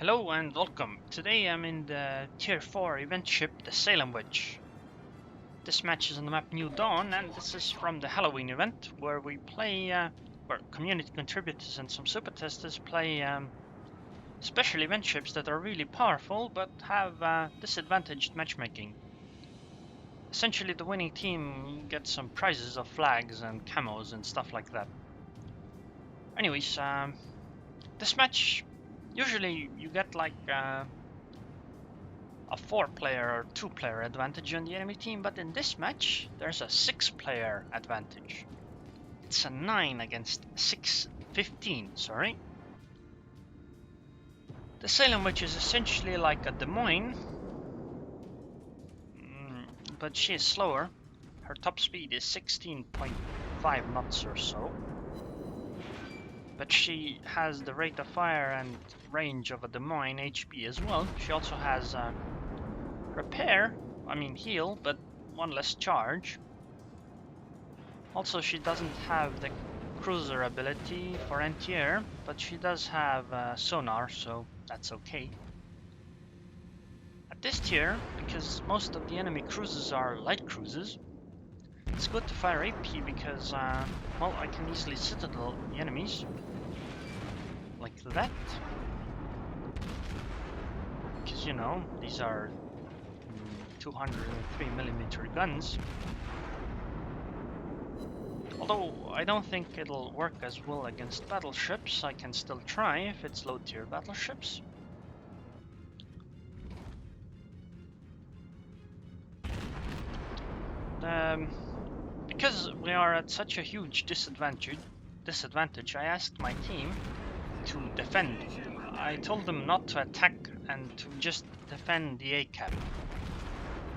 Hello and welcome. Today I'm in the Tier 4 event ship, the Salem Witch. This match is on the map New Dawn, and this is from the Halloween event, where we play, where community contributors and some super testers play special event ships that are really powerful, but have disadvantaged matchmaking. Essentially, the winning team gets some prizes of flags and camos and stuff like that. Anyways, this match, usually you get like a 4-player or 2-player advantage on the enemy team, but in this match there's a 6-player advantage. It's a 9 against 15, sorry. The Salem Witch is essentially like a Des Moines, but she is slower. Her top speed is 16.5 knots or so. But she has the rate of fire and range of a Des Moines HP as well. She also has heal, but one less charge. Also, she doesn't have the cruiser ability for anti-air, but she does have sonar, so that's okay. At this tier, because most of the enemy cruisers are light cruisers, it's good to fire AP because, well, I can easily citadel the enemies. Like that. Because, you know, these are 203mm guns. Although I don't think it'll work as well against battleships, I can still try if it's low tier battleships. Because we are at such a huge disadvantage, I asked my team to defend. I told them not to attack and to just defend the A-cap.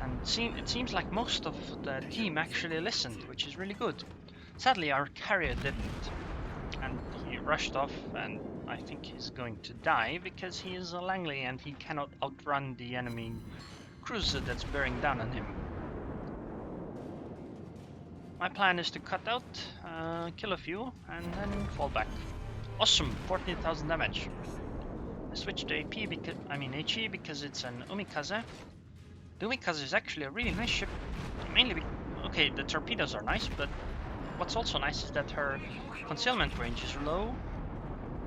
And it seems like most of the team actually listened, which is really good. Sadly, our carrier didn't, and he rushed off, and I think he's going to die because he is a Langley and he cannot outrun the enemy cruiser that's bearing down on him. My plan is to cut out, kill a few, and then fall back. Awesome, 14,000 damage. I switched to AP because, HE because it's an Umikaze. The Umikaze is actually a really nice ship, mainly okay, the torpedoes are nice, but what's also nice is that her concealment range is low.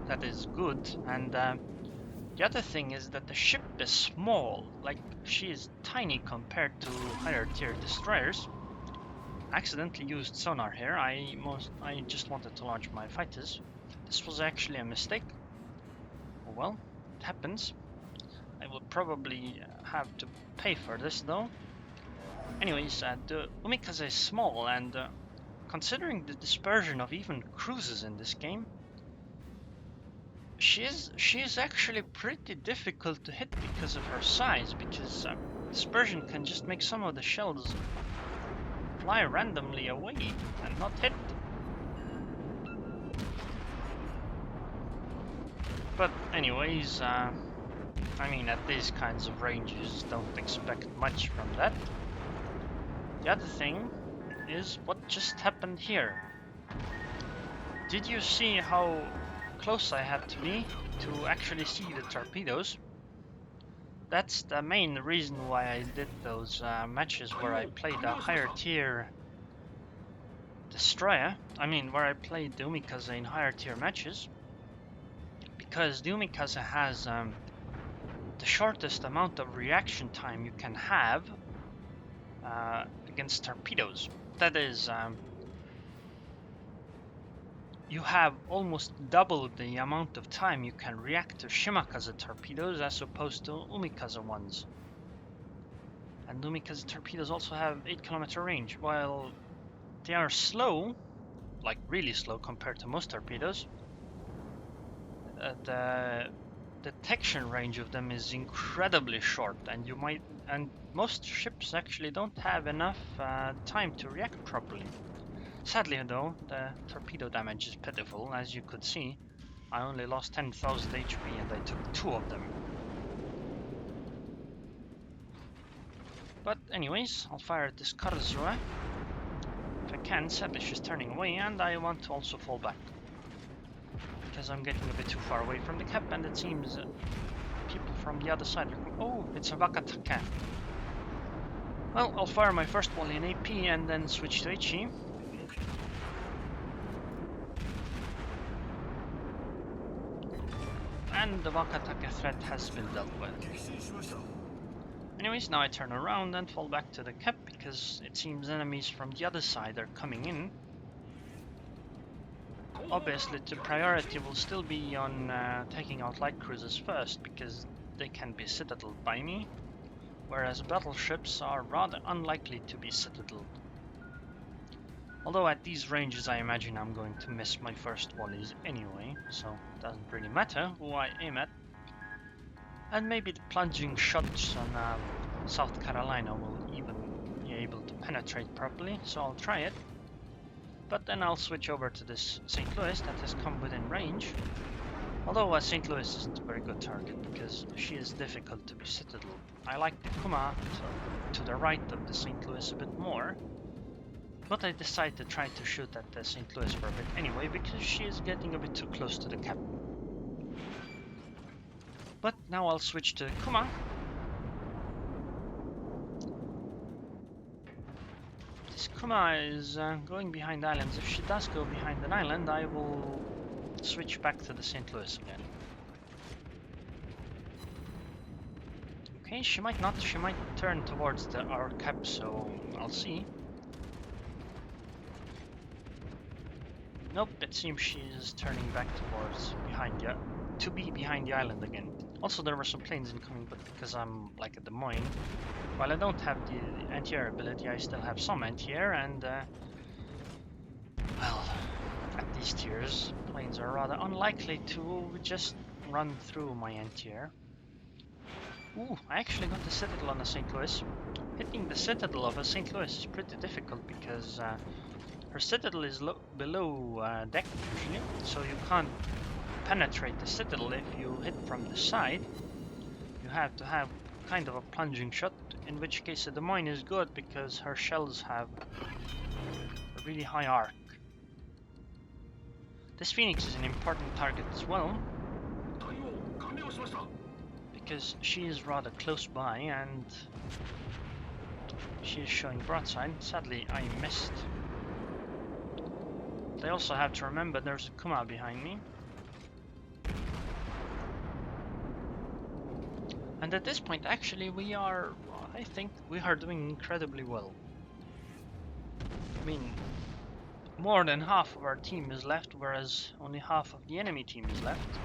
That is good, and the other thing is that the ship is small, like she is tiny compared to higher tier destroyers. I accidentally used sonar here. I just wanted to launch my fighters. This was actually a mistake. Oh well, it happens. I will probably have to pay for this though. Anyways, the Umikaze is small, and considering the dispersion of even cruises in this game, she is actually pretty difficult to hit because of her size, because dispersion can just make some of the shells fly randomly away and not hit. But anyways, at these kinds of ranges, don't expect much from that. The other thing is what just happened here. Did you see how close I had to be to actually see the torpedoes? That's the main reason why I did those matches where I played a higher tier destroyer. Where I played the Umikaze in higher tier matches. Because the Umikaze has the shortest amount of reaction time you can have against torpedoes. That is, you have almost double the amount of time you can react to Shimakaze torpedoes as opposed to Umikaze ones. And Umikaze torpedoes also have 8km range. While they are slow, like really slow compared to most torpedoes, the detection range of them is incredibly short, and most ships actually don't have enough time to react properly. Sadly though, the torpedo damage is pitiful. As you could see, I only lost 10,000 HP and I took 2 of them. But anyways, I'll fire at this Karlsruhe. If I can, sadly she's turning away, and I want to also fall back, because I'm getting a bit too far away from the cap, and it seems from the other side. Oh, it's a Wakataka. Well, I'll fire my first volley in AP and then switch to HE. And the Wakataka threat has been dealt with. Anyways, now I turn around and fall back to the cap because it seems enemies from the other side are coming in. Obviously, the priority will still be on taking out light cruisers first because they can be citadeled by me, whereas battleships are rather unlikely to be citadeled. Although at these ranges I imagine I'm going to miss my first volleys anyway, so it doesn't really matter who I aim at. And maybe the plunging shots on South Carolina will even be able to penetrate properly, so I'll try it. But then I'll switch over to this St. Louis that has come within range. Although St. Louis isn't a very good target because she is difficult to be citadeled. I like the Kuma to the right of the St. Louis a bit more. But I decide to try to shoot at the St. Louis for a bit anyway because she is getting a bit too close to the cap. But now I'll switch to Kuma. This Kuma is going behind islands. If she does go behind an island, I will switch back to the St. Louis again. Okay, she might not. She might turn towards our cap, so I'll see. Nope, it seems she is turning back towards behind the island again. Also, there were some planes incoming, but because I'm like a Des Moines, while I don't have the anti-air ability, I still have some anti-air, and well, at these tiers, planes are rather unlikely to just run through my anti-air. Ooh, I actually got the citadel on the St. Louis. Hitting the citadel of a St. Louis is pretty difficult because her citadel is below deck usually, so you can't penetrate the citadel if you hit from the side. You have to have kind of a plunging shot, in which case the Des Moines is good because her shells have a really high arc. This Phoenix is an important target as well, because she is rather close by and she is showing broadside. Sadly, I missed. They also have to remember there's a Kuma behind me. And at this point, actually, I think we are doing incredibly well. I mean, more than half of our team is left, whereas only half of the enemy team is left.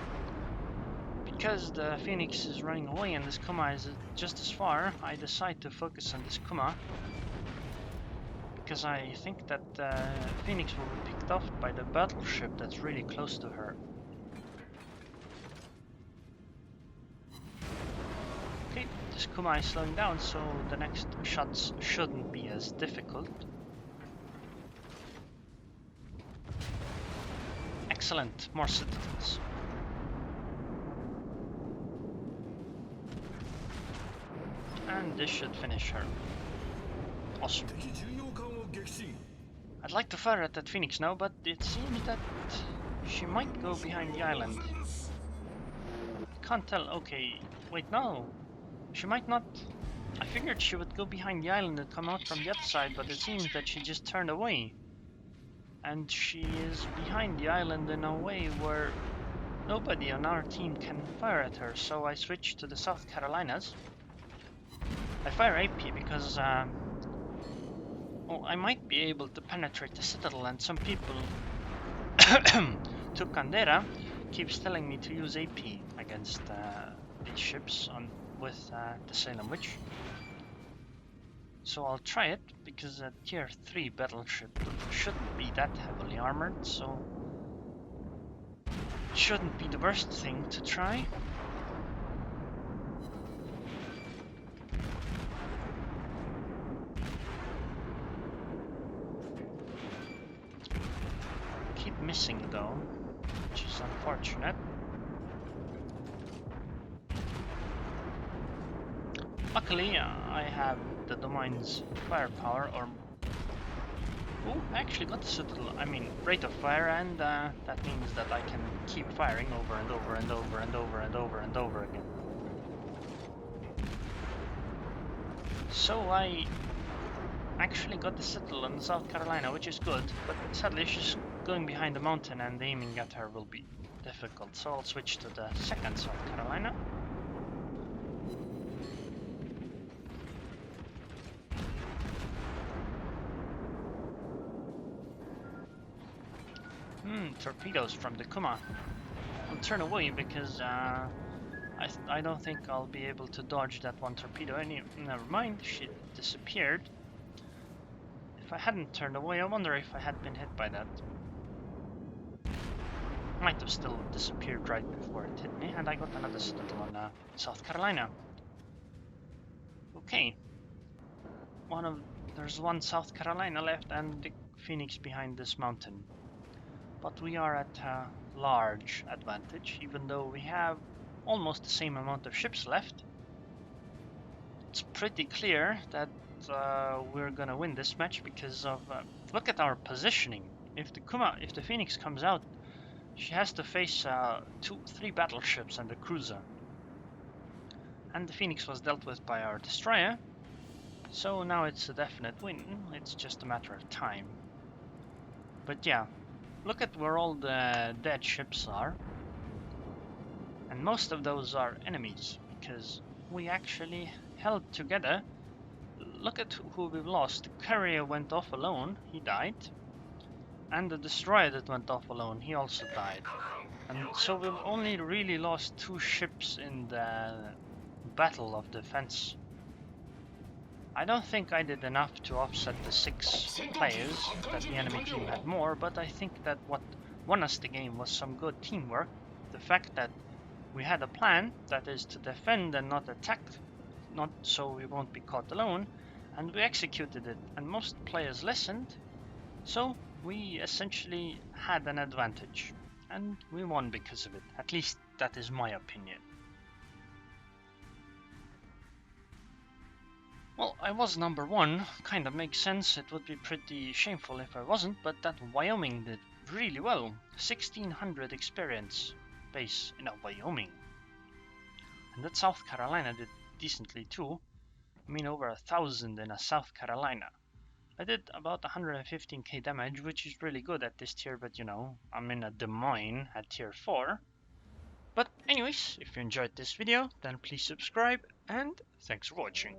Because the Phoenix is running away and this Kuma is just as far, I decide to focus on this Kuma. Because I think that Phoenix will be picked off by the battleship that's really close to her. Okay, this Kuma is slowing down, so the next shots shouldn't be as difficult. Excellent, more citadels. And this should finish her. Awesome. I'd like to fire at that Phoenix now, but it seems that she might go behind the island. Can't tell. Okay, wait, no. She might not. I figured she would go behind the island and come out from the other side, but it seems that she just turned away. And she is behind the island in a way where nobody on our team can fire at her, so I switched to the South Carolinas. I fire AP because well, I might be able to penetrate the citadel, and some people to Candera keeps telling me to use AP against these ships with the Salem Witch. So I'll try it because a tier 3 battleship shouldn't be that heavily armored, so it shouldn't be the worst thing to try. Keep missing though, which is unfortunate. Luckily, I have the domain's firepower, or oh, I actually got the citadel. I mean, rate of fire, and that means that I can keep firing over and over and over and over and over and over again. So I actually got the citadel in South Carolina, which is good, but sadly she's going behind the mountain and aiming at her will be difficult. So I'll switch to the second South Carolina. Torpedoes from the Kuma. I'll turn away because I don't think I'll be able to dodge that one torpedo. Never mind, she disappeared. If I hadn't turned away, I wonder if I had been hit by that. Might have still disappeared right before it hit me, and I got another citadel on South Carolina. Okay, there's one South Carolina left, and the Phoenix behind this mountain. But we are at a large advantage, even though we have almost the same amount of ships left. It's pretty clear that we're gonna win this match because of look at our positioning. If the Phoenix comes out, she has to face 3 battleships and a cruiser. And the Phoenix was dealt with by our destroyer, so now it's a definite win. It's just a matter of time. But yeah, look at where all the dead ships are. And most of those are enemies, because we actually held together. Look at who we've lost. The carrier went off alone, he died. And the destroyer that went off alone, he also died. And so we've only really lost 2 ships in the battle of defense. I don't think I did enough to offset the 6 players, that the enemy team had more, but I think that what won us the game was some good teamwork. The fact that we had a plan, that is to defend and not attack, not so we won't be caught alone, and we executed it, and most players listened, so we essentially had an advantage, and we won because of it. At least that is my opinion. Well, I was number 1, kind of makes sense. It would be pretty shameful if I wasn't, but that Wyoming did really well. 1600 experience base in a Wyoming. And that South Carolina did decently too. I mean, over 1,000 in a South Carolina. I did about 115k damage, which is really good at this tier, but you know, I'm in a Des Moines at tier 4. But anyways, if you enjoyed this video, then please subscribe, and thanks for watching.